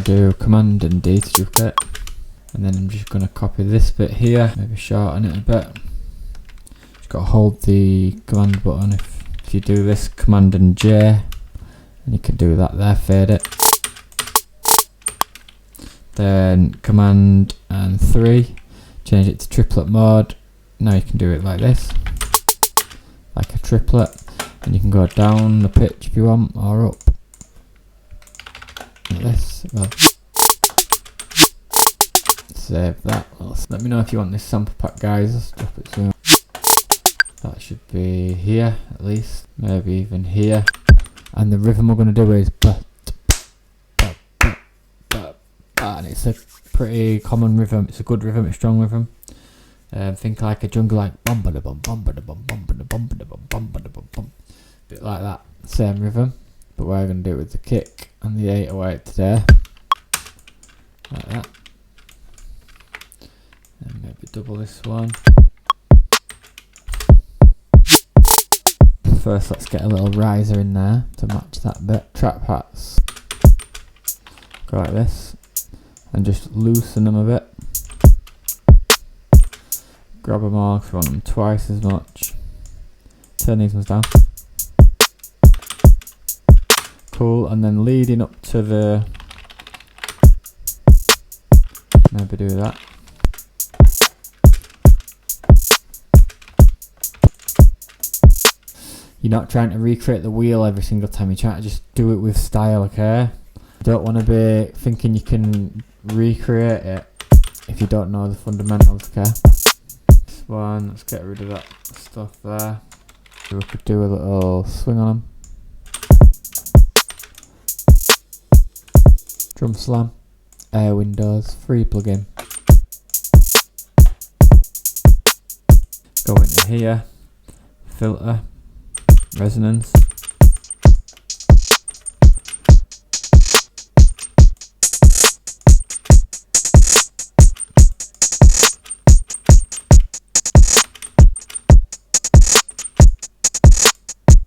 do Command and D to duplicate, and then I'm just going to copy this bit here, maybe shorten it a bit. Just got to hold the Command button. If you do this, Command and J, and you can do that there, fade it. Then Command and 3, change it to triplet mode. Now you can do it like this, like a triplet, and you can go down the pitch if you want, or up, like this. Well, save that. Let me know if you want this sample pack, guys. Let's drop it soon. That should be here at least, maybe even here. And the rhythm we're going to do is and it's a pretty common rhythm. It's a good rhythm, it's a strong rhythm. Think like a jungle, like bum ba da bum bum ba da bum bum ba da bum ba da bum bum ba da bum bum. Bit like that, same rhythm, but we're going to do it with the kick and the 808 today, like that. And maybe double this one. First, let's get a little riser in there to match that bit. Trap hats, go like this, and just loosen them a bit. Grab them all because we want them twice as much. Turn these ones down. Cool, and then leading up to the, maybe do that. You're not trying to recreate the wheel every single time, you're trying to just do it with style, okay? You don't want to be thinking you can recreate it if you don't know the fundamentals, okay? This one, let's get rid of that stuff there. We could do a little swing on them. Drum slam, air windows, free plugin. Go into here, filter, resonance.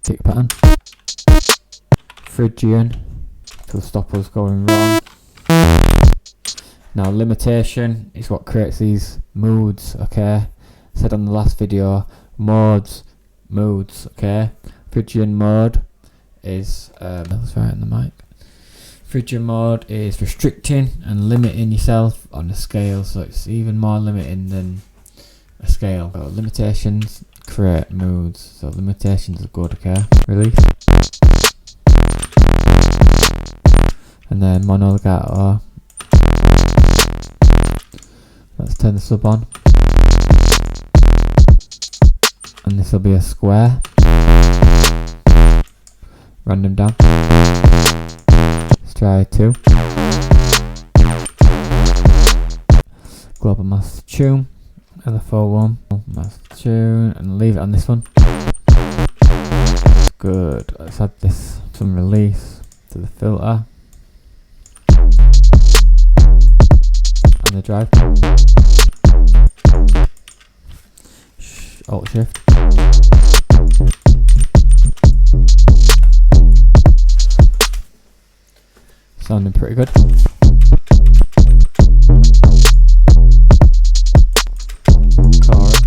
Kick pattern. Phrygian to stop us going wrong. Now limitation is what creates these moods, okay? Said on the last video, moods, okay? Phrygian mode is, that's right on the mic. Phrygian mode is restricting and limiting yourself on a scale, so it's even more limiting than a scale. So limitations create moods, so limitations are good, okay? Release. And then mono legato. Let's turn the sub on. And this will be a square. Random down. Let's try 2. Global master tune. And the full one. Master tune. And leave it on this one. Good. Let's add this. Some release to the filter. And the drive. Alt shift. Sounding pretty good. Chorus.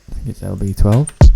I think it's LB12.